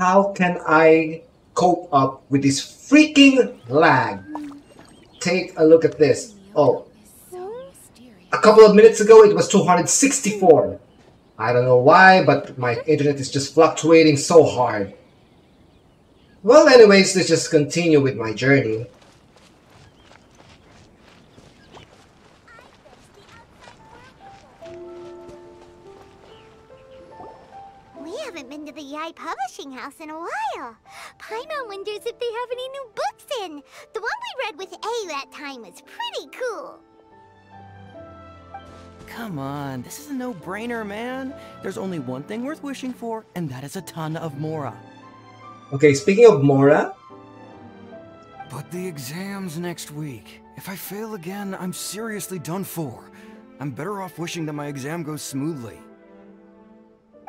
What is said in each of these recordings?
How can I cope up with this freaking lag? Take a look at this. Oh, a couple of minutes ago it was 264. I don't know why, but my internet is just fluctuating so hard. Well, anyways, let's just continue with my journey. We haven't been to the Yai Publishing House in a while. Paimon wonders if they have any new books in. The one we read with A that time was pretty cool. Come on, this is a no-brainer, man. There's only one thing worth wishing for, and that is a ton of Mora. Okay, speaking of Mora. But the exam's next week. If I fail again, I'm seriously done for. I'm better off wishing that my exam goes smoothly.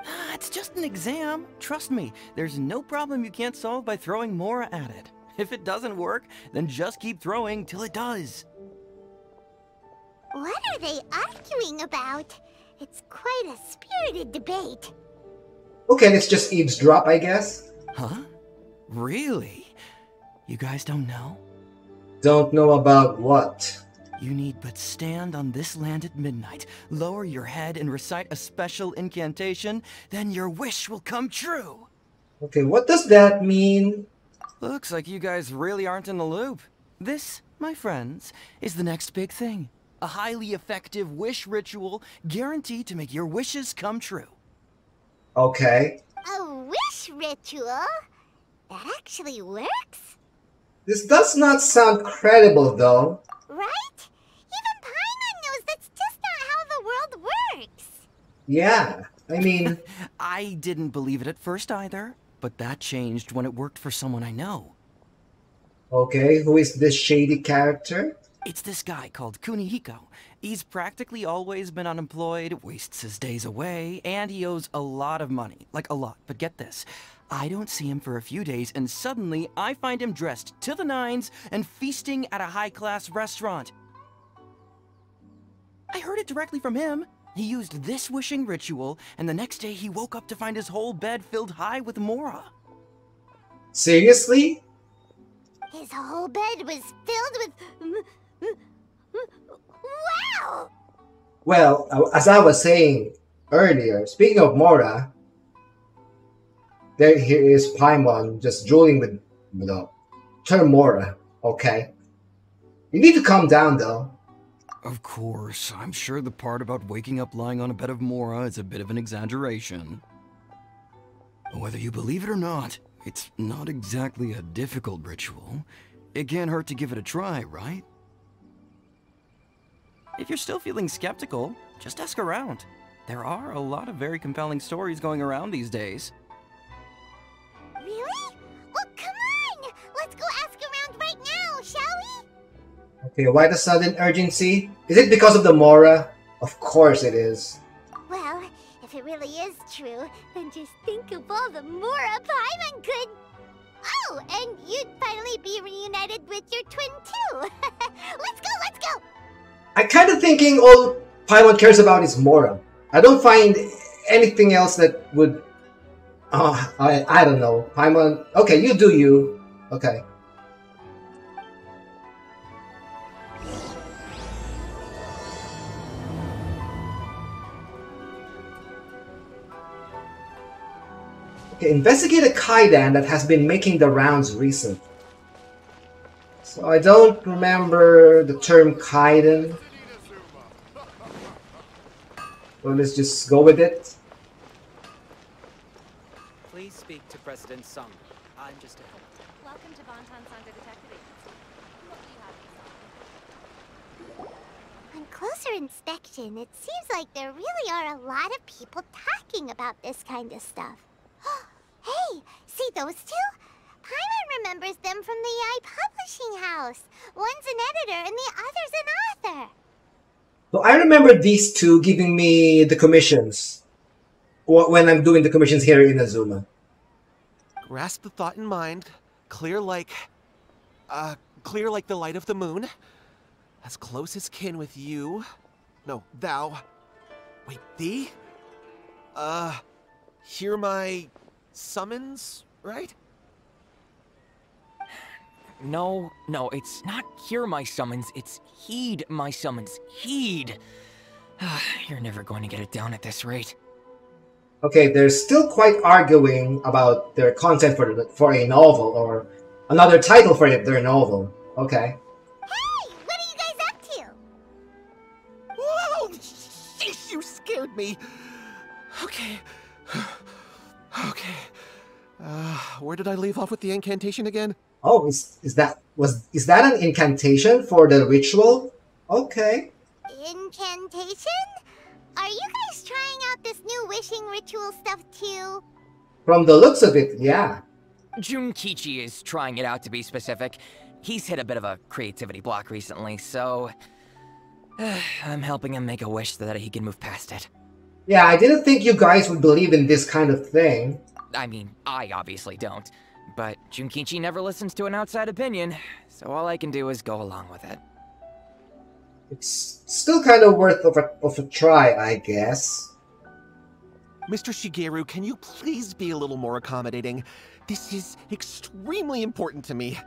Ah, it's just an exam. Trust me, there's no problem you can't solve by throwing Mora at it. If it doesn't work, then just keep throwing till it does. What are they arguing about? It's quite a spirited debate. Okay, let's just eavesdrop, I guess. Huh? Really? You guys don't know? Don't know about what? You need but stand on this land at midnight, lower your head and recite a special incantation, then your wish will come true. Okay, what does that mean? Looks like you guys really aren't in the loop. This, my friends, is the next big thing. A highly effective wish ritual guaranteed to make your wishes come true. Okay. A wish ritual? That actually works? This does not sound credible, though. Right? Even Paimon knows that's just not how the world works. Yeah, I mean... I didn't believe it at first either, but that changed when it worked for someone I know. Okay, who is this shady character? It's this guy called Kunihiko. He's practically always been unemployed, wastes his days away, and he owes a lot of money. Like, a lot. But get this. I don't see him for a few days, and suddenly I find him dressed to the nines and feasting at a high-class restaurant. I heard it directly from him. He used this wishing ritual, and the next day he woke up to find his whole bed filled high with Mora. Seriously? His whole bed was filled with... Wow! Well, as I was saying earlier, speaking of Mora, here is Paimon just drooling with the term Mora, okay? You need to calm down, though. Of course, I'm sure the part about waking up lying on a bed of Mora is a bit of an exaggeration. Whether you believe it or not, it's not exactly a difficult ritual. It can't hurt to give it a try, right? If you're still feeling skeptical, just ask around. There are a lot of very compelling stories going around these days. Really? Well, come on! Let's go ask around right now, shall we? Okay, why the sudden urgency? Is it because of the Mora? Of course it is. Well, if it really is true, then just think of all the Mora Paimon could... Oh, and you'd finally be reunited with your twin too! Let's go, let's go! I'm kind of thinking all Paimon cares about is Mora. I don't find anything else that would... I don't know. Paimon... Okay, you do you. Okay. Okay, investigate a Kaidan that has been making the rounds recently. So I don't remember the term Kaidan. Well, let's just go with it. Please speak to President Sung. I'm just a helper. Welcome to Bonton Sangha Detective Agency. What do you have? On closer inspection, it seems like there really are a lot of people talking about this kind of stuff. Hey, see those two? Paimon remembers them from the Yai Publishing House. One's an editor and the other's an author. So I remember these two giving me the commissions when I'm doing the commissions here in Azuma. Grasp the thought in mind, clear like the light of the moon. As close as kin with you. No, thou. Wait, thee? Hear my summons? right? No, it's not hear my summons, it's heed my summons. Heed! You're never going to get it down at this rate. Okay, they're still quite arguing about their content for a novel, or another title for their novel. Okay. Hey, what are you guys up to? Whoa! Sheesh, you scared me. Okay. Okay. Where did I leave off with the incantation again? Oh, is that an incantation for the ritual? Okay. Incantation? Are you guys trying out this new wishing ritual stuff too? From the looks of it, yeah. Junkichi is trying it out, to be specific. He's hit a bit of a creativity block recently, so I'm helping him make a wish so that he can move past it. Yeah, I didn't think you guys would believe in this kind of thing. I mean, I obviously don't. But Junkichi never listens to an outside opinion, so all I can do is go along with it. It's still kind of worth of a try, I guess. Mr. Shigeru, can you please be a little more accommodating? This is extremely important to me.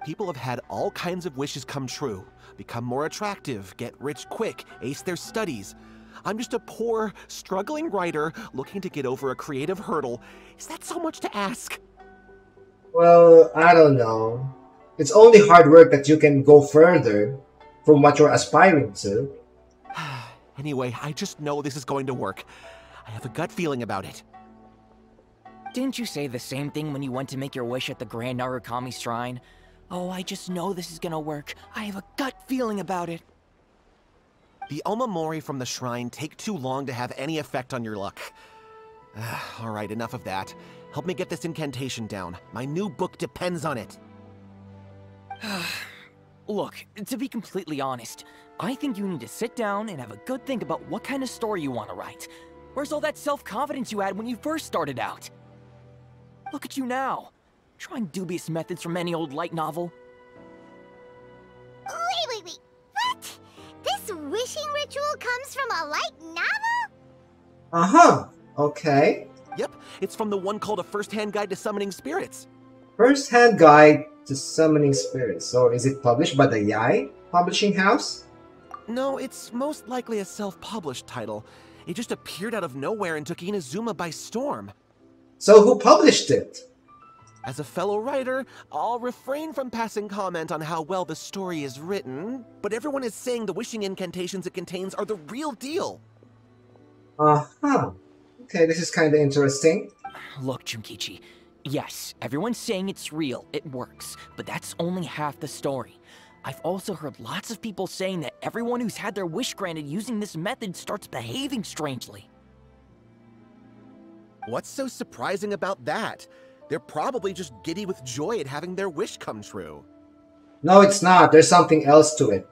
People have had all kinds of wishes come true. Become more attractive, get rich quick, ace their studies. I'm just a poor, struggling writer looking to get over a creative hurdle. Is that so much to ask? Well, I don't know. It's only hard work that you can go further from what you're aspiring to. Anyway, I just know this is going to work. I have a gut feeling about it. Didn't you say the same thing when you went to make your wish at the Grand Narukami Shrine? Oh, I just know this is gonna work. I have a gut feeling about it. The Omamori from the shrine take too long to have any effect on your luck. Alright, enough of that. Help me get this incantation down. My new book depends on it. Look, to be completely honest, I think you need to sit down and have a good think about what kind of story you want to write. Where's all that self-confidence you had when you first started out? Look at you now, trying dubious methods from any old light novel. Wait. What? This wishing ritual comes from a light novel? Uh-huh. Okay. Yep, it's from the one called A First-Hand Guide to Summoning Spirits. First-hand guide to summoning spirits. So is it published by the Yai publishing house? No, it's most likely a self-published title. It just appeared out of nowhere and took Inazuma by storm. So who published it? As a fellow writer, I'll refrain from passing comment on how well the story is written, but everyone is saying the wishing incantations it contains are the real deal. Uh-huh. Okay, this is kind of interesting. Look, Junkichi, yes, everyone's saying it's real, it works, but that's only half the story. I've also heard lots of people saying that everyone who's had their wish granted using this method starts behaving strangely. What's so surprising about that? They're probably just giddy with joy at having their wish come true. No, it's not. There's something else to it.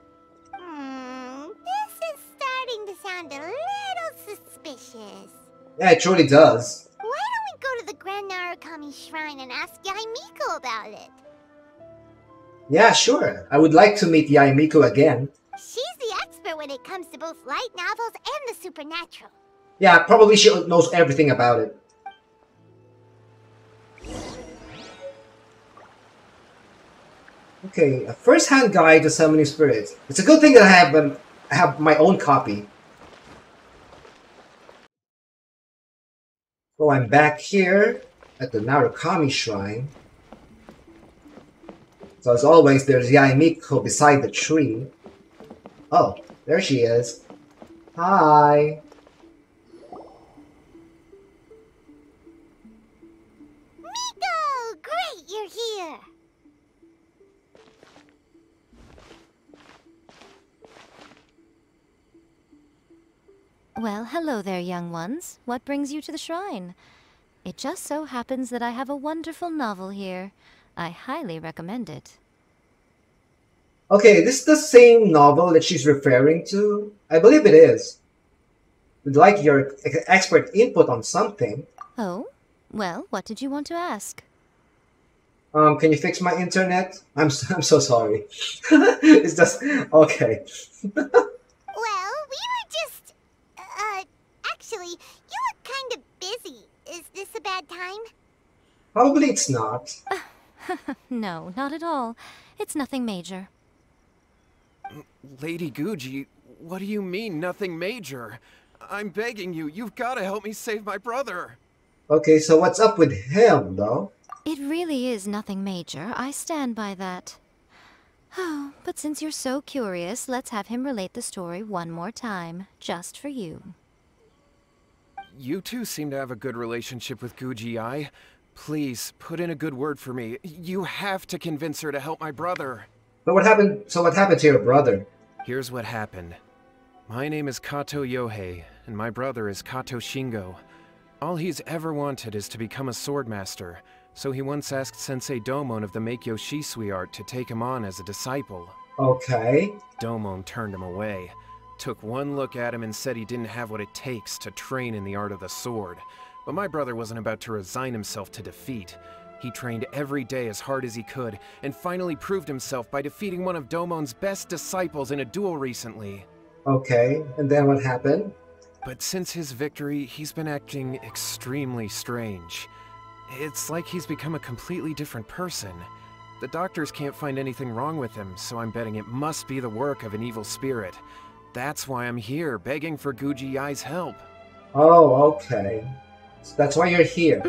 This is starting to sound a little suspicious. Yeah, it truly does. Why don't we go to the Grand Narukami Shrine and ask Yai Miko about it? Yeah, sure. I would like to meet Yai Miko again. She's the expert when it comes to both light novels and the supernatural. Yeah, probably she knows everything about it. Okay, a first-hand guide to summoning spirits. It's a good thing that I have my own copy. So I'm back here at the Narukami Shrine. So as always, there's Yai Miko beside the tree. Oh, there she is. Hi. Miko! Great, you're here! Well, hello there, young ones. What brings you to the shrine? It just so happens that I have a wonderful novel here. I highly recommend it. Okay, this is the same novel that she's referring to? I believe it is. Would like your expert input on something. Oh? Well, what did you want to ask? Can you fix my internet? I'm so sorry. It's just... okay. Well, we were just... actually, you look kind of busy. Is this a bad time? Probably it's not. No, not at all. It's nothing major. Lady Guji, what do you mean, nothing major? I'm begging you, you've got to help me save my brother. Okay, so what's up with him, though? It really is nothing major. I stand by that. Oh, but since you're so curious, let's have him relate the story one more time, just for you. You two seem to have a good relationship with Guji-ai. Please, put in a good word for me. You have to convince her to help my brother. But what happened? So what happened to your brother? Here's what happened. My name is Kato Yohei, and my brother is Kato Shingo. All he's ever wanted is to become a swordmaster, so he once asked Sensei Domon of the Meikyo Shisui art to take him on as a disciple. Okay. Domon turned him away, took one look at him and said he didn't have what it takes to train in the art of the sword. But my brother wasn't about to resign himself to defeat. He trained every day as hard as he could, and finally proved himself by defeating one of Domon's best disciples in a duel recently. Okay, and then what happened? But since his victory, he's been acting extremely strange. It's like he's become a completely different person. The doctors can't find anything wrong with him, so I'm betting it must be the work of an evil spirit. That's why I'm here, begging for Guji-ai's help. Oh, okay. So that's why you're here.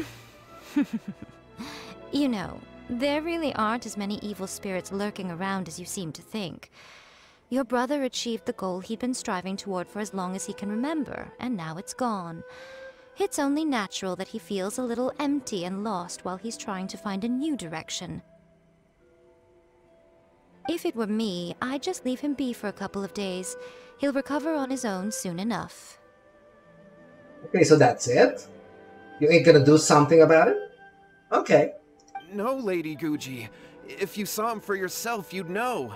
You know, there really aren't as many evil spirits lurking around as you seem to think. Your brother achieved the goal he'd been striving toward for as long as he can remember, and now it's gone. It's only natural that he feels a little empty and lost while he's trying to find a new direction. If it were me, I'd just leave him be for a couple of days. He'll recover on his own soon enough. Okay, so that's it? You ain't gonna do something about it? Okay. No, Lady Guji. If you saw him for yourself, you'd know.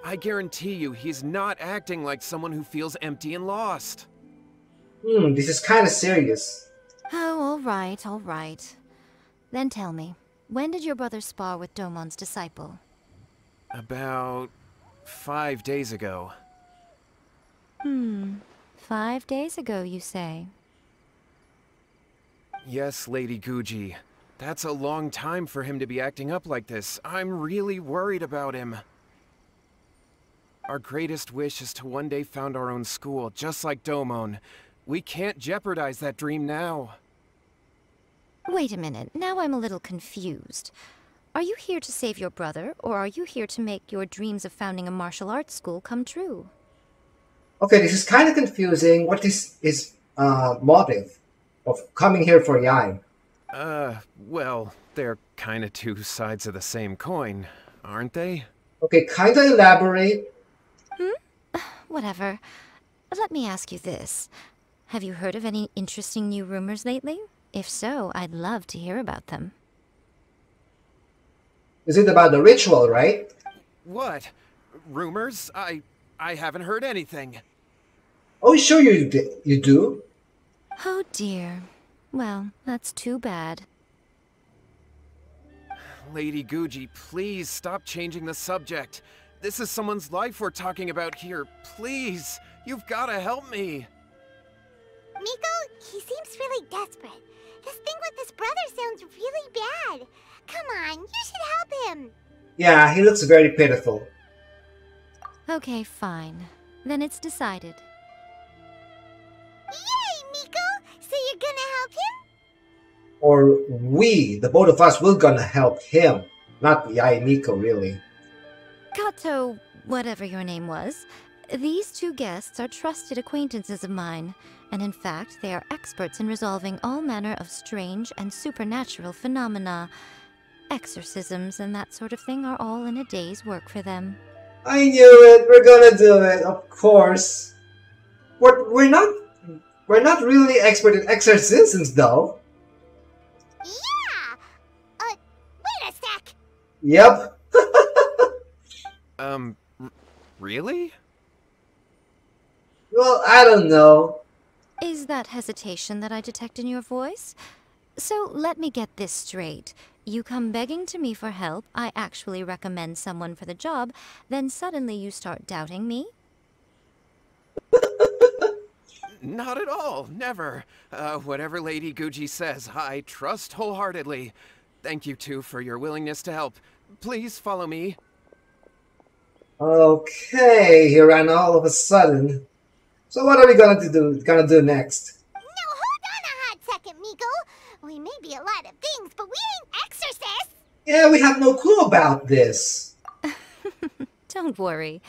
I guarantee you, he's not acting like someone who feels empty and lost. This is kinda serious. Oh, all right, all right. Then tell me, when did your brother spar with Domon's disciple? About 5 days ago. 5 days ago, you say? Yes, Lady Guji. That's a long time for him to be acting up like this. I'm really worried about him. Our greatest wish is to one day found our own school, just like Domon. We can't jeopardize that dream now. Wait a minute, now I'm a little confused. Are you here to save your brother, or are you here to make your dreams of founding a martial arts school come true? Okay, this is kinda confusing. What is his motive of coming here for Yai? Well, they're kinda two sides of the same coin, aren't they? Okay, kinda elaborate. Whatever. Let me ask you this. Have you heard of any interesting new rumors lately? If so, I'd love to hear about them. Is it about the ritual, right? What? Rumors? I haven't heard anything. Oh, sure you do. Oh dear. Well, that's too bad. Lady Guji, please stop changing the subject. This is someone's life we're talking about here. Please, you've got to help me. Miko, he seems really desperate. This thing with his brother sounds really bad. Come on, you should help him. Yeah, he looks very pitiful. Okay, fine. Then it's decided. Yay, Miko! So you're gonna help him? Or we, the both of us, will gonna help him. Not Yai Miko, really. Kato, whatever your name was, these two guests are trusted acquaintances of mine, and in fact, they are experts in resolving all manner of strange and supernatural phenomena. Exorcisms and that sort of thing are all in a day's work for them. I knew it! We're gonna do it, of course. We're not really expert in exorcisms, though. Yeah! Wait a sec! Yep. Really? Well, I don't know. Is that hesitation that I detect in your voice? So let me get this straight. You come begging to me for help, I actually recommend someone for the job, then suddenly you start doubting me? Not at all. Never. Whatever Lady Guji says, I trust wholeheartedly. thank you two for your willingness to help. Please follow me. Okay, he ran all of a sudden. So what are we gonna do next? Now hold on a hot second, Miko. We may be a lot of things, but we ain't exorcists. Yeah, we have no clue about this. Don't worry.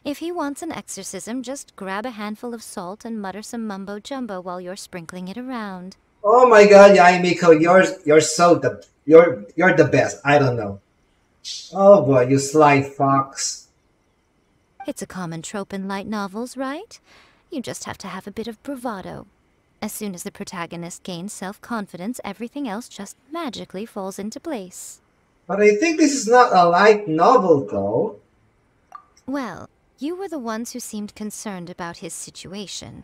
If he wants an exorcism, just grab a handful of salt and mutter some mumbo-jumbo while you're sprinkling it around. Oh my god, Yaimiko, you're the best. I don't know. Oh boy, you sly fox. It's a common trope in light novels, right? You just have to have a bit of bravado. As soon as the protagonist gains self-confidence, everything else just magically falls into place. But I think this is not a light novel, though. Well, you were the ones who seemed concerned about his situation.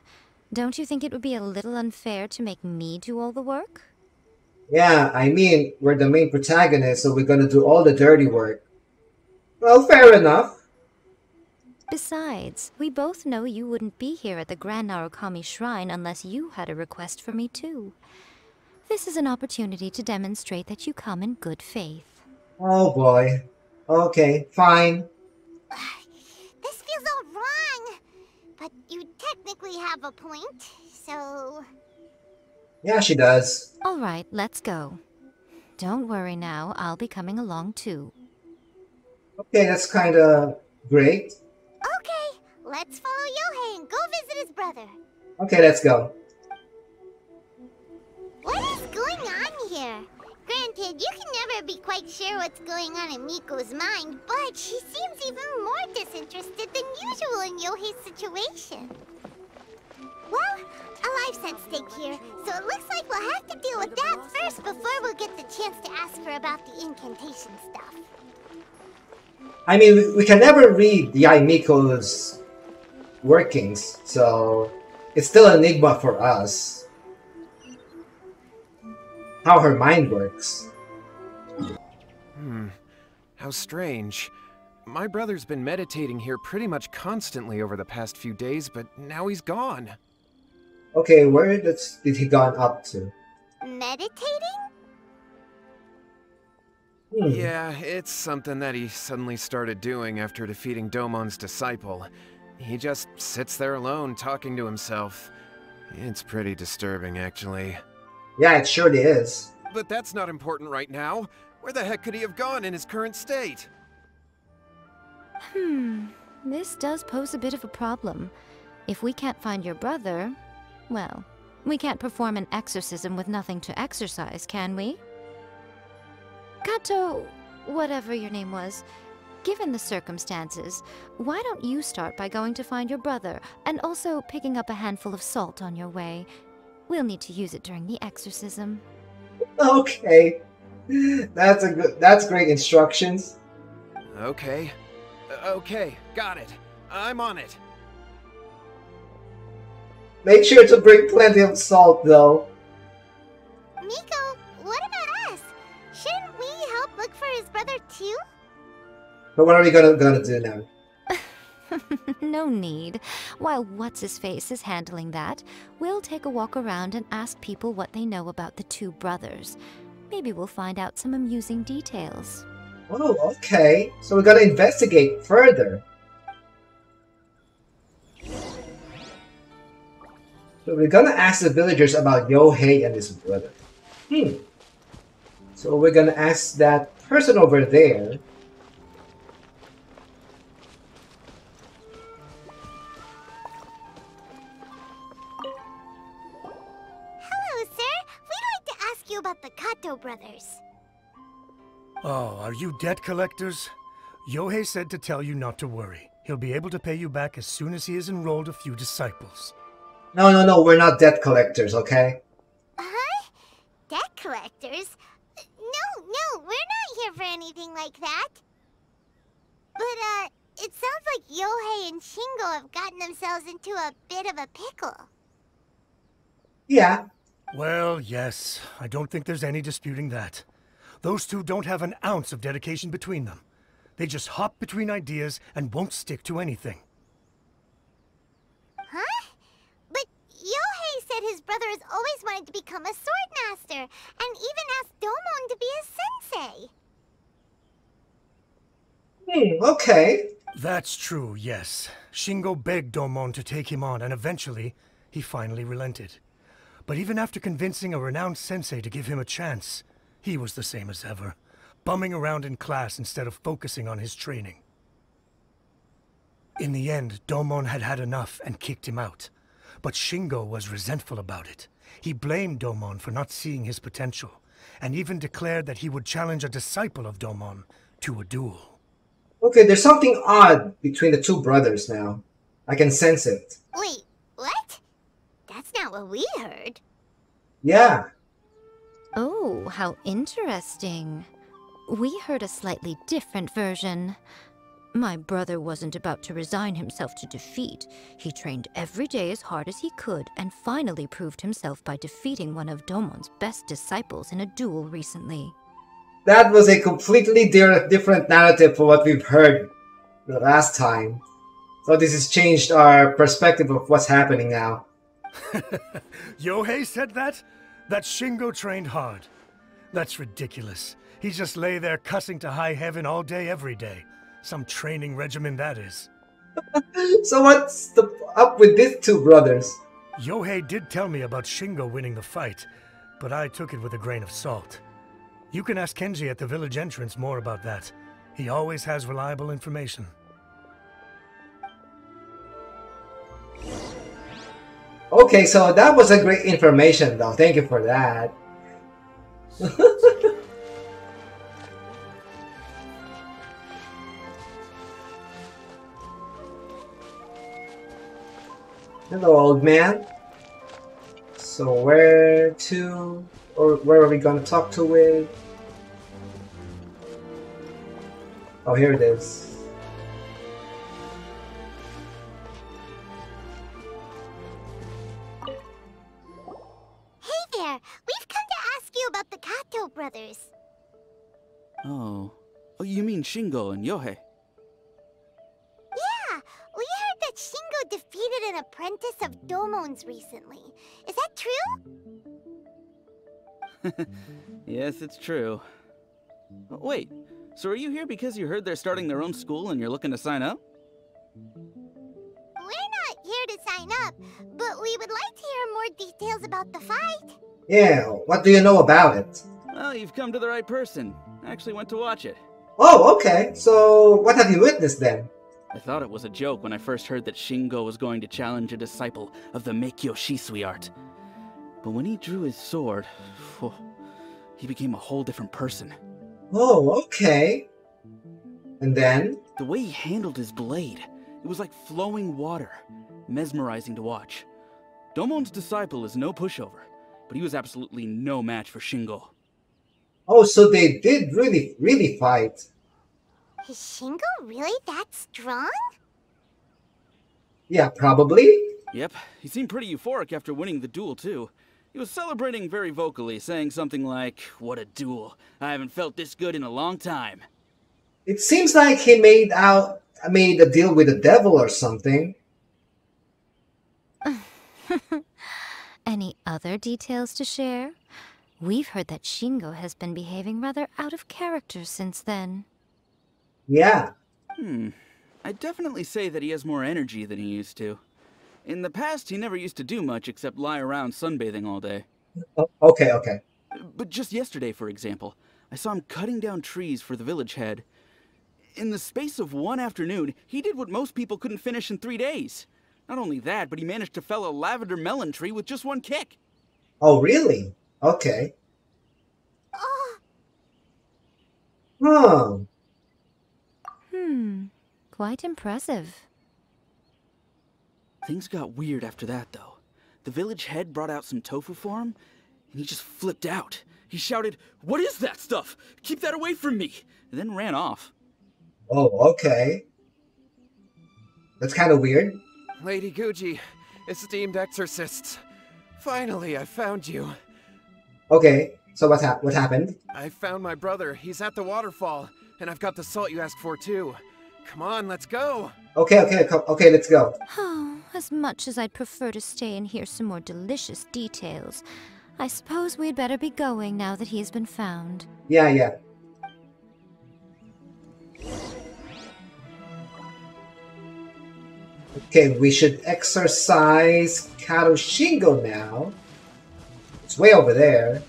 Don't you think it would be a little unfair to make me do all the work? Yeah, I mean, we're the main protagonist, so we're gonna do all the dirty work. Well, fair enough. Besides, we both know you wouldn't be here at the Grand Narukami Shrine unless you had a request for me too. This is an opportunity to demonstrate that you come in good faith. Oh boy. Okay, fine. This feels all wrong. But you technically have a point, so... Yeah, she does. All right, let's go. Don't worry now, I'll be coming along too. Okay, that's kinda great. Okay, let's follow Yohei and go visit his brother. Okay, let's go. What is going on here? Granted, you can never be quite sure what's going on in Miko's mind, but she seems even more disinterested than usual in Yohei's situation. Well, a life's at stake here, so it looks like we'll have to deal with that first before we'll get the chance to ask her about the incantation stuff. I mean, we can never read Yaimiko's workings, so it's still an enigma for us. How her mind works. How strange. My brother's been meditating here pretty much constantly over the past few days, but now he's gone. Okay, where did he gone up to? Meditating? Yeah, it's something that he suddenly started doing after defeating Domon's disciple. He just sits there alone, talking to himself. It's pretty disturbing, actually. Yeah, it surely is. But that's not important right now. Where the heck could he have gone in his current state? This does pose a bit of a problem. If we can't find your brother, well, we can't perform an exorcism with nothing to exorcise, can we? Kato, whatever your name was, given the circumstances, why don't you start by going to find your brother, and also picking up a handful of salt on your way? We'll need to use it during the exorcism. Okay. That's great instructions. Okay. Okay, got it. I'm on it. Make sure to bring plenty of salt, though. Miko, what about us? Shouldn't we help look for his brother too? But what are we gonna do now? No need. While What's-His-Face is handling that, we'll take a walk around and ask people what they know about the two brothers. Maybe we'll find out some amusing details. Oh, okay. So we're gonna investigate further. So we're gonna ask the villagers about Yohei and his brother. So we're gonna ask that person over there. Hello, sir. We'd like to ask you about the Kato brothers. Oh, are you debt collectors? Yohei said to tell you not to worry. He'll be able to pay you back as soon as he has enrolled a few disciples. No, we're not debt collectors, okay? Huh? Debt collectors? No, we're not here for anything like that. But, it sounds like Yohei and Shingo have gotten themselves into a bit of a pickle. Yeah. Well, yes. I don't think there's any disputing that. Those two don't have an ounce of dedication between them. They just hop between ideas and won't stick to anything. Huh? But Yohei said his brother has always wanted to become a sword master, and even asked Domon to be his Okay. That's true, yes. Shingo begged Domon to take him on, and eventually, he finally relented. But even after convincing a renowned sensei to give him a chance, he was the same as ever, bumming around in class instead of focusing on his training. In the end, Domon had had enough and kicked him out. But Shingo was resentful about it. He blamed Domon for not seeing his potential, and even declared that he would challenge a disciple of Domon to a duel. Okay, there's something odd between the two brothers now. I can sense it. Wait, what? That's not what we heard. Yeah. Oh, how interesting. We heard a slightly different version. My brother wasn't about to resign himself to defeat. He trained every day as hard as he could and finally proved himself by defeating one of Domon's best disciples in a duel recently. That was a completely different narrative from what we've heard the last time. So this has changed our perspective of what's happening now. Yohei said that? That Shingo trained hard. That's ridiculous. He just lay there cussing to high heaven all day, every day. Some training regimen, that is. So what's up with these two brothers? Yohei did tell me about Shingo winning the fight, but I took it with a grain of salt. You can ask Kenji at the village entrance more about that. He always has reliable information. Okay, so that was a great information though. Thank you for that. Hello, old man. So where are we gonna talk to with? Oh, here it is. Hey there! We've come to ask you about the Kato brothers. Oh, you mean Shingo and Yohei? Yeah, we heard that Shingo defeated an apprentice of Domon's recently. Is that true? Yes, it's true. Wait, so are you here because you heard they're starting their own school and you're looking to sign up? We're not here to sign up, but we would like to hear more details about the fight. Yeah, what do you know about it? Well, you've come to the right person. I actually went to watch it. Oh, okay. So what have you witnessed then? I thought it was a joke when I first heard that Shingo was going to challenge a disciple of the Meikyo Shisui art. But when he drew his sword, he became a whole different person. Oh, okay. And then? The way he handled his blade, it was like flowing water, mesmerizing to watch. Domon's disciple is no pushover, but he was absolutely no match for Shingo. Oh, so they did really fight. Is Shingo really that strong? Yeah, probably. Yep, he seemed pretty euphoric after winning the duel too. He was celebrating very vocally, saying something like, "What a duel. I haven't felt this good in a long time." It seems like he made a deal with the devil or something. Any other details to share? We've heard that Shingo has been behaving rather out of character since then. Yeah. I'd definitely say that he has more energy than he used to. In the past, he never used to do much except lie around sunbathing all day. Oh, okay. But just yesterday, for example, I saw him cutting down trees for the village head. In the space of one afternoon, he did what most people couldn't finish in 3 days. Not only that, but he managed to fell a lavender melon tree with just one kick. Oh, really? Okay. Oh. Huh. Quite impressive. Things got weird after that, though. The village head brought out some tofu for him, and he just flipped out. He shouted, "What is that stuff? Keep that away from me!" and then ran off. Oh, okay. That's kind of weird. Lady Guji, esteemed exorcists. Finally, I found you. Okay, so what happened? I found my brother. He's at the waterfall, and I've got the salt you asked for, too. Come on, let's go. Okay, let's go. Oh, as much as I'd prefer to stay and hear some more delicious details, I suppose we'd better be going now that he's been found. Yeah. Okay, we should exorcise Kato Shingo now. It's way over there.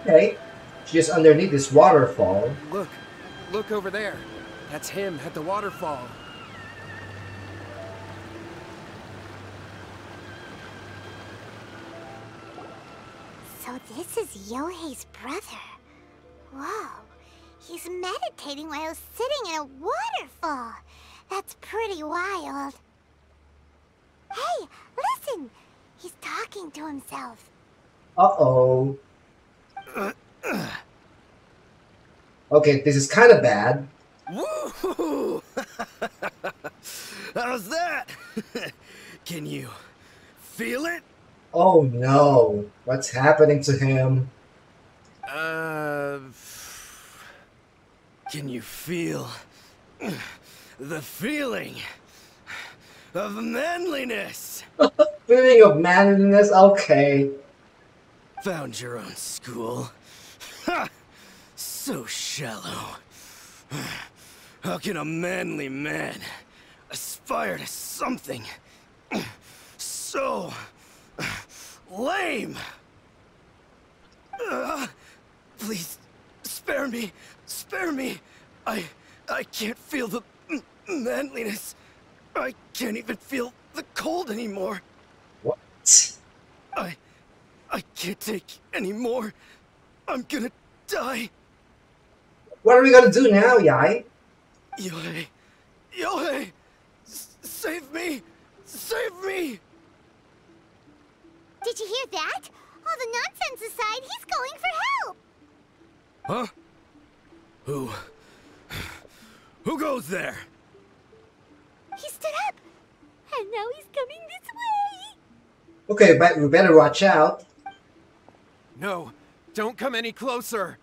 Okay, just underneath this waterfall. Look over there. That's him at the waterfall. So this is Yohei's brother. Whoa. He's meditating while sitting in a waterfall. That's pretty wild. Hey, listen! He's talking to himself. Uh-oh. Okay, this is kind of bad. Woohoo! How's that? Can you feel it? Oh no, what's happening to him? Can you feel the feeling of manliness? Feeling of manliness? Okay. Found your own school. Ha! So shallow. How can a manly man aspire to something so lame? Please, spare me. Spare me. I can't feel the manliness. I can't even feel the cold anymore. What? I can't take any more. I'm gonna die. What are we gonna do now, Yai? Yohei! Yohei! Save me! Save me! Did you hear that? All the nonsense aside, he's going for help! Huh? Who goes there? He stood up! And now he's coming this way! Okay, but we better watch out. No, don't come any closer.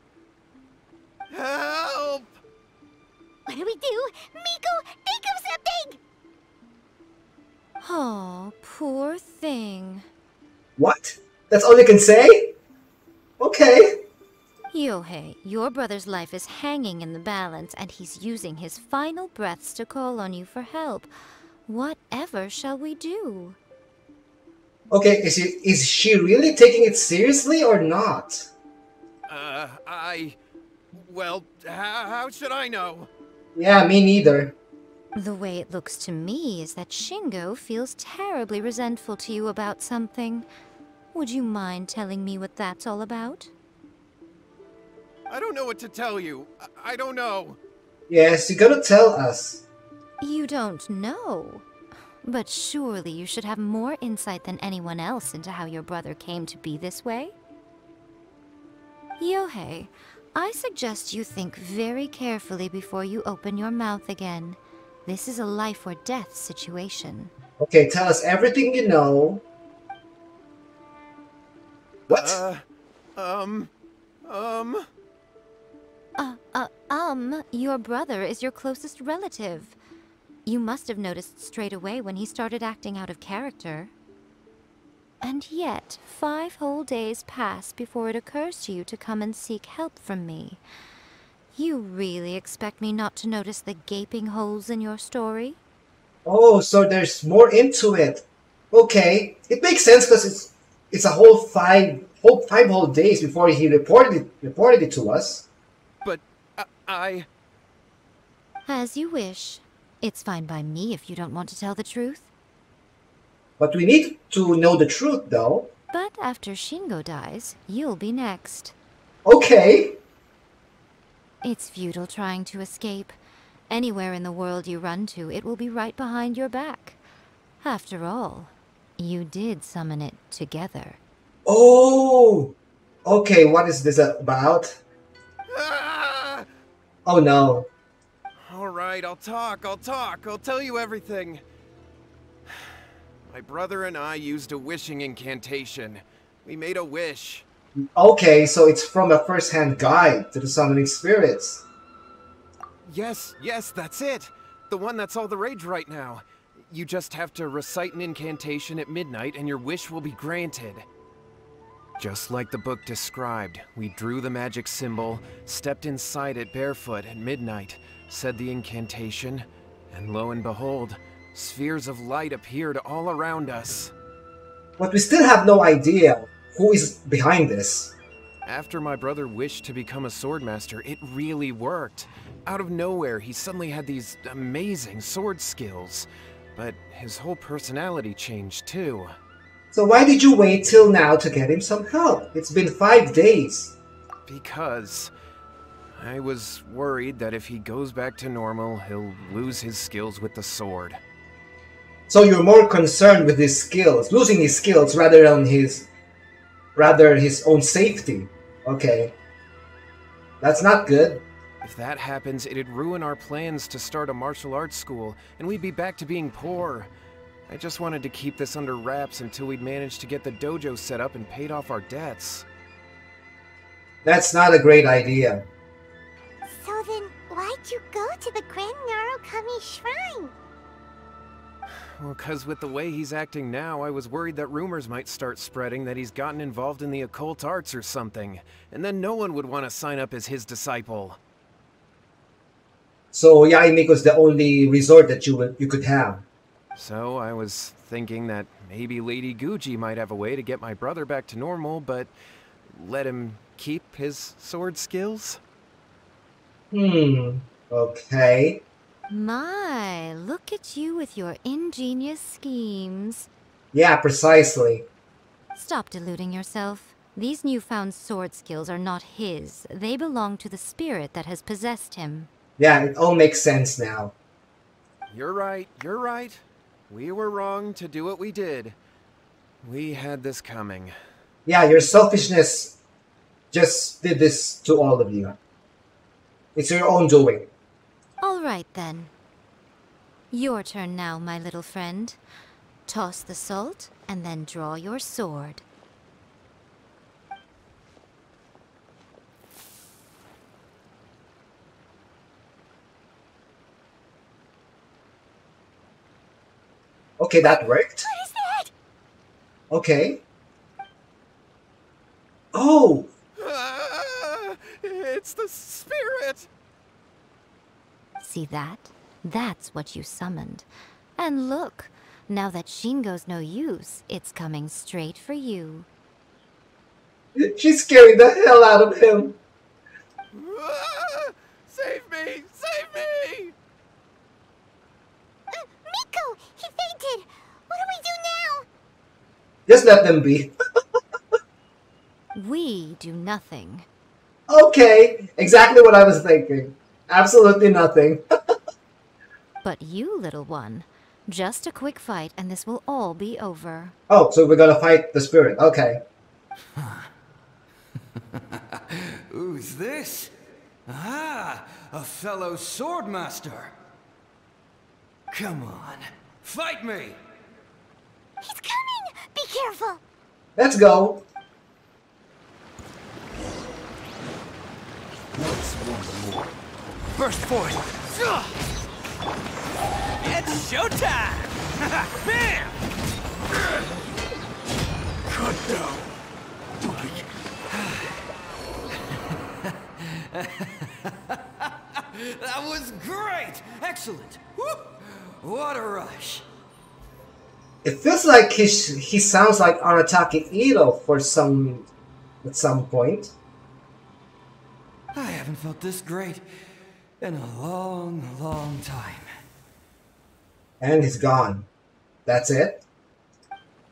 Help! What do we do? Miko, think of something! Oh, poor thing. What? That's all you can say? Okay. Yohei, your brother's life is hanging in the balance, and he's using his final breaths to call on you for help. Whatever shall we do? Okay, is she really taking it seriously or not? Well, how should I know? Yeah, me neither. The way it looks to me is that Shingo feels terribly resentful to you about something. Would you mind telling me what that's all about? I don't know what to tell you. I don't know. Yes, you gotta tell us. You don't know. But surely you should have more insight than anyone else into how your brother came to be this way? Yohei, I suggest you think very carefully before you open your mouth again. This is a life or death situation. Okay, tell us everything you know. What? Your brother is your closest relative. You must have noticed straight away when he started acting out of character. And yet, 5 whole days pass before it occurs to you to come and seek help from me. You really expect me not to notice the gaping holes in your story? Oh, so there's more into it. Okay, it makes sense because it's a whole five whole days before he reported it to us. But As you wish. It's fine by me if you don't want to tell the truth. But we need to know the truth, though. But after Shingo dies, you'll be next. Okay. It's futile trying to escape. Anywhere in the world you run to, it will be right behind your back. After all, you did summon it together. Oh! Okay, what is this about? Ah! Oh no. All right, I'll talk. I'll tell you everything. My brother and I used a wishing incantation. We made a wish. Okay, so it's from a first-hand guide to the summoning spirits. Yes, that's it. The one that's all the rage right now. You just have to recite an incantation at midnight and your wish will be granted. Just like the book described, we drew the magic symbol, stepped inside it barefoot at midnight, said the incantation, and lo and behold, spheres of light appeared all around us. But we still have no idea who is behind this. After my brother wished to become a swordmaster, it really worked. Out of nowhere, he suddenly had these amazing sword skills. But his whole personality changed too. So why did you wait till now to get him some help? It's been 5 days. Because I was worried that if he goes back to normal, he'll lose his skills with the sword. So you're more concerned with his skills, losing his skills rather than his own safety. Okay. That's not good. If that happens, it'd ruin our plans to start a martial arts school, and we'd be back to being poor. I just wanted to keep this under wraps until we'd managed to get the dojo set up and paid off our debts. That's not a great idea. So then, why'd you go to the Grand Narukami Shrine? Well, 'cause with the way he's acting now, I was worried that rumors might start spreading that he's gotten involved in the occult arts or something, and then no one would want to sign up as his disciple. So Yaimiko's the only resort that you could have. So I was thinking that maybe Lady Guji might have a way to get my brother back to normal, but let him keep his sword skills? Okay. My, look at you with your ingenious schemes. Yeah, precisely. Stop deluding yourself. These newfound sword skills are not his. They belong to the spirit that has possessed him. Yeah, it all makes sense now. You're right. We were wrong to do what we did. We had this coming. Yeah, your selfishness just did this to all of you. It's your own doing. All right, then. Your turn now, my little friend. Toss the salt, and then draw your sword. Okay, that worked. What is that? Okay. Oh! It's the spirit! See that? That's what you summoned. And look, now that Shingo's no use, it's coming straight for you. She's scaring the hell out of him. Save me! Save me! Miko! He fainted! What do we do now? Just let them be. We do nothing. Okay, exactly what I was thinking. Absolutely nothing. But you, little one, just a quick fight and this will all be over. Oh, so we're gonna fight the spirit. Okay. Who's this? Ah, a fellow swordmaster. Come on, fight me! He's coming! Be careful! Let's go. What's one more? Burst forth! It's showtime! Bam! Cut down! That was great! Excellent! Whoop! What a rush! It feels like he sounds like Arataki Ito at some point. I haven't felt this great in a long, long time. And he's gone. That's it?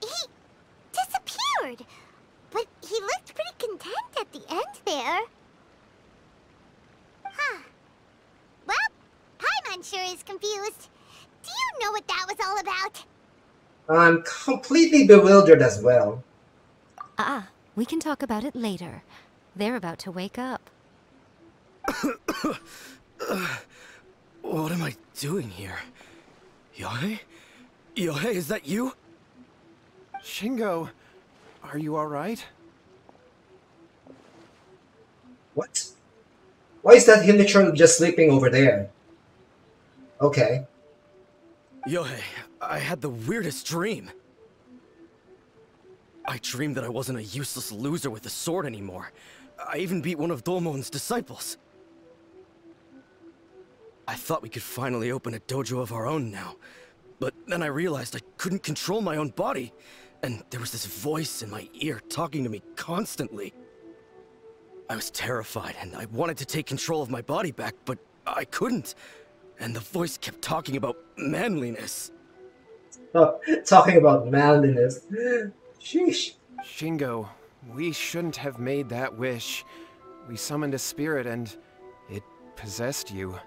He disappeared! But he looked pretty content at the end there. Huh. Well, Paimon sure is confused. Do you know what that was all about? I'm completely bewildered as well. We can talk about it later. They're about to wake up. What am I doing here? Yohei? Yohei, is that you? Shingo, are you alright? What? Why is that Himichurl just sleeping over there? Okay. Yohei, I had the weirdest dream. I dreamed that I wasn't a useless loser with a sword anymore. I even beat one of Domon's disciples. I thought we could finally open a dojo of our own now. But then I realized I couldn't control my own body. And there was this voice in my ear talking to me constantly. I was terrified and I wanted to take control of my body back, but I couldn't. And the voice kept talking about manliness. Oh, talking about manliness. Sheesh. Shingo, we shouldn't have made that wish. We summoned a spirit and it possessed you.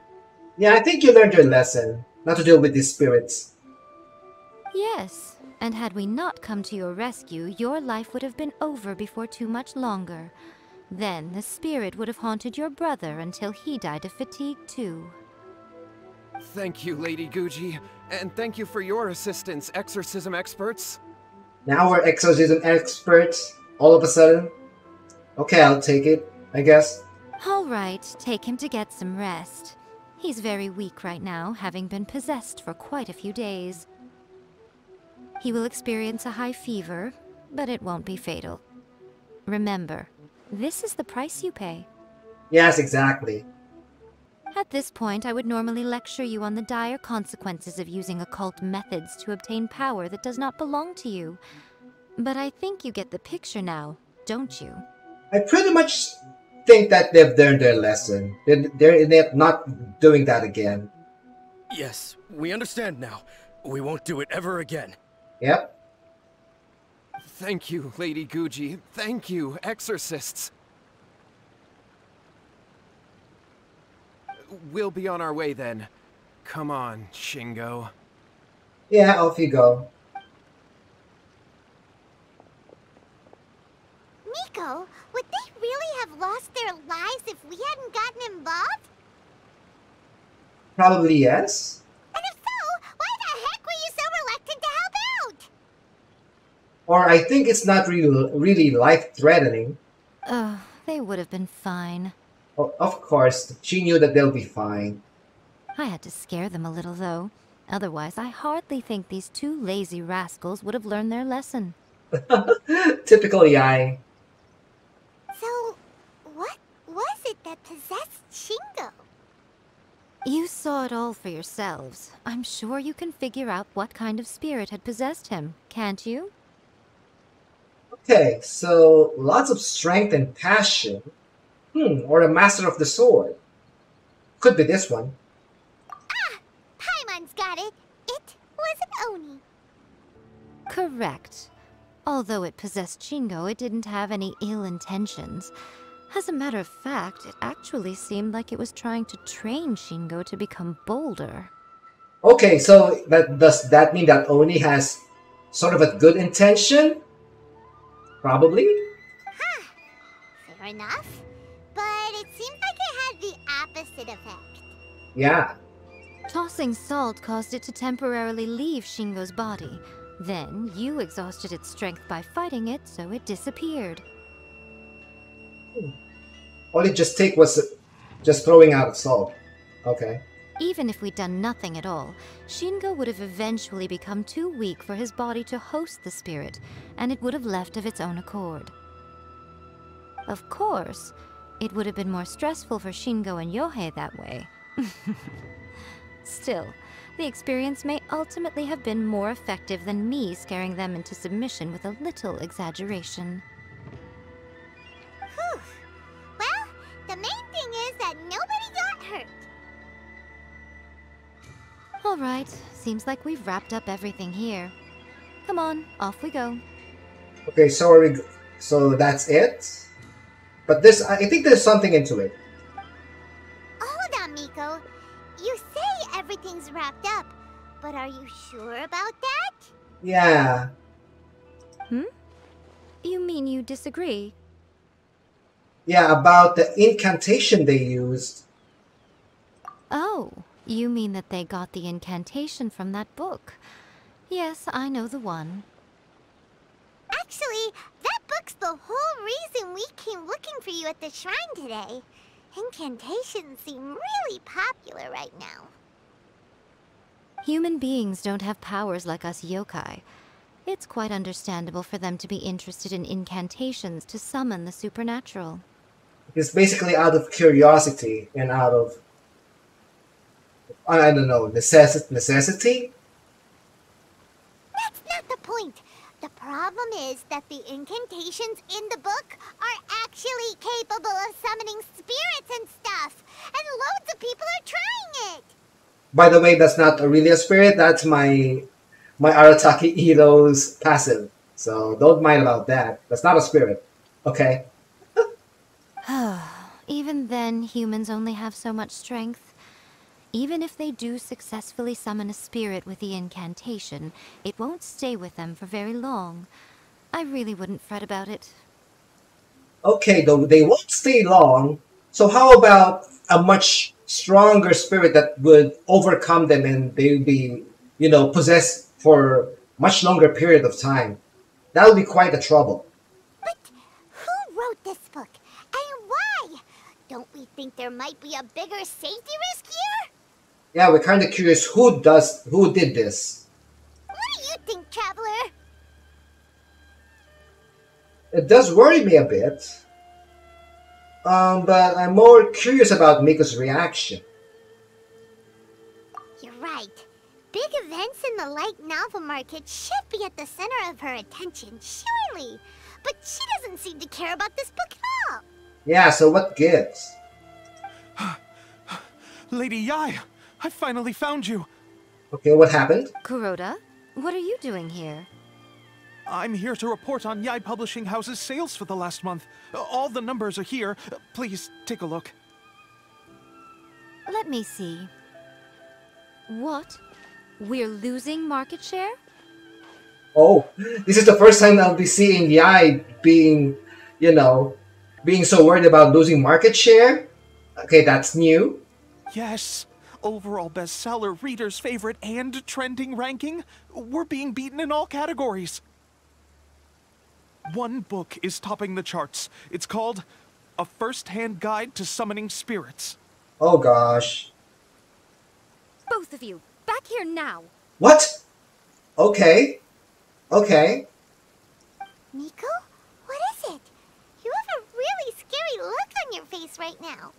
Yeah, I think you learned your lesson. Not to deal with these spirits. Yes, and had we not come to your rescue, your life would have been over before too much longer. Then the spirit would have haunted your brother until he died of fatigue too. Thank you, Lady Guji, and thank you for your assistance, exorcism experts. Now we're exorcism experts, all of a sudden. Okay, I'll take it, I guess. All right, take him to get some rest. He's very weak right now, having been possessed for quite a few days. He will experience a high fever, but it won't be fatal. Remember, this is the price you pay. Yes, exactly. At this point, I would normally lecture you on the dire consequences of using occult methods to obtain power that does not belong to you. But I think you get the picture now, don't you? I pretty much think that they've learned their lesson. They're not doing that again. Yes, we understand now. We won't do it ever again. Yep. Thank you, Lady Guji. Thank you, exorcists. We'll be on our way then. Come on, Shingo. Yeah, off you go. Miko, would they really have lost their lives if we hadn't gotten involved? Probably yes. And if so, why the heck were you so reluctant to help out? Or I think it's not really life-threatening. Oh, they would have been fine. Oh, of course, she knew that they'll be fine. I had to scare them a little, though. Otherwise, I hardly think these two lazy rascals would have learned their lesson. Typical Yai. So, what was it that possessed Shingo? You saw it all for yourselves. I'm sure you can figure out what kind of spirit had possessed him, can't you? Okay, so lots of strength and passion. Or a master of the sword. Could be this one. Ah! Paimon's got it. It was an Oni. Correct. Although it possessed Shingo, it didn't have any ill intentions. As a matter of fact, it actually seemed like it was trying to train Shingo to become bolder. Okay, so does that mean that Oni has sort of a good intention? Probably? Huh. Fair enough. But it seemed like it had the opposite effect. Yeah. Tossing salt caused it to temporarily leave Shingo's body. Then, you exhausted its strength by fighting it, so it disappeared. All it just take was just throwing out salt. Okay. Even if we'd done nothing at all, Shingo would have eventually become too weak for his body to host the spirit, and it would have left of its own accord. Of course, it would have been more stressful for Shingo and Yohei that way. Still, the experience may ultimately have been more effective than me scaring them into submission with a little exaggeration. Whew. Well, the main thing is that nobody got hurt. All right, seems like we've wrapped up everything here. Come on, off we go. Okay, so that's it? But I think there's something into it. Hold on, Miko. You say everything's wrapped up, but are you sure about that? Yeah. You mean you disagree? Yeah, about the incantation they used. Oh, you mean that they got the incantation from that book. Yes, I know the one. Actually, that book's the whole reason we came looking for you at the shrine today. Incantations seem really popular right now. Human beings don't have powers like us yokai. It's quite understandable for them to be interested in incantations to summon the supernatural. It's basically out of curiosity and out of, I don't know, necessity? That's not the point. The problem is that the incantations in the book are actually capable of summoning spirits and stuff. And loads of people are trying it. By the way, that's not really a spirit. That's my Arataki Iro's passive. So don't mind about that. That's not a spirit. Okay? Even then, humans only have so much strength. Even if they do successfully summon a spirit with the incantation, it won't stay with them for very long. I really wouldn't fret about it. Okay, though they won't stay long. So how about a much stronger spirit that would overcome them and they would be, possessed for much longer period of time? That would be quite a trouble. But who wrote this book? And why? Don't we think there might be a bigger safety risk here? Yeah, we're kind of curious who did this. What do you think, Traveler? It does worry me a bit. But I'm more curious about Miko's reaction. You're right. Big events in the light novel market should be at the center of her attention, surely. But she doesn't seem to care about this book at all. Yeah, so what gives? Lady Yai, I finally found you. Okay, what happened? Kuroda, what are you doing here? I'm here to report on Yai Publishing House's sales for the last month. All the numbers are here. Please, take a look. Let me see. What? We're losing market share? Oh, this is the first time I'll be seeing Yai being, being so worried about losing market share. Okay, that's new. Yes. Overall bestseller, readers' favorite, and trending ranking. We're being beaten in all categories. One book is topping the charts. It's called A First-Hand Guide to Summoning Spirits. Oh gosh. Both of you, back here now. What? Okay. Okay. Miko? What is it? You have a really scary look on your face right now.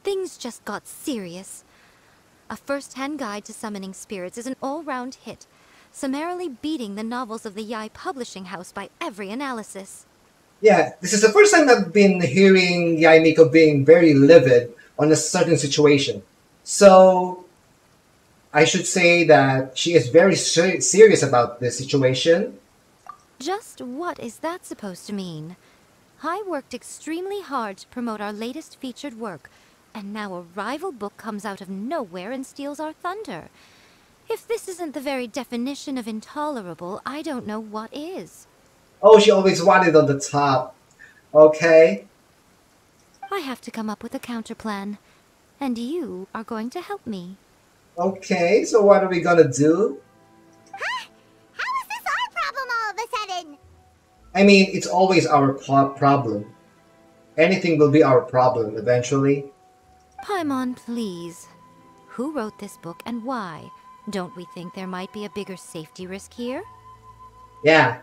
Things just got serious. A First-Hand Guide to Summoning Spirits is an all-round hit, summarily beating the novels of the Yai Publishing House by every analysis. Yeah, this is the first time I've been hearing Yai Miko being very livid on a certain situation. So, I should say that she is very serious about this situation. Just what is that supposed to mean? I worked extremely hard to promote our latest featured work, and now a rival book comes out of nowhere and steals our thunder. If this isn't the very definition of intolerable, I don't know what is. Oh, she always wanted on the top. Okay. I have to come up with a counterplan, and you are going to help me. Okay, so what are we gonna do? Huh? How is this our problem all of a sudden? I mean, it's always our problem. Anything will be our problem eventually. Paimon, please. Who wrote this book and why? Don't we think there might be a bigger safety risk here? Yeah,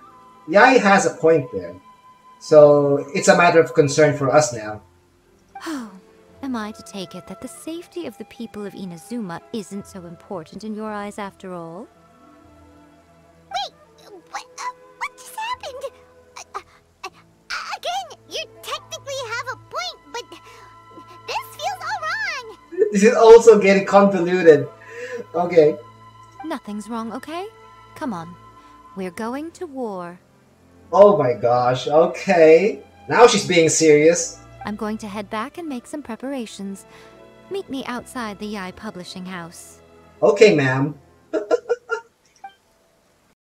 Yai has a point there. So, it's a matter of concern for us now. Oh, am I to take it that the safety of the people of Inazuma isn't so important in your eyes after all? Wait, what just happened? Again, you technically have a point, but this feels all wrong. This is also getting convoluted. Okay. Nothing's wrong, okay? Come on. We're going to war. Oh my gosh, okay. Now she's being serious. I'm going to head back and make some preparations. Meet me outside the Yai Publishing House. Okay, ma'am.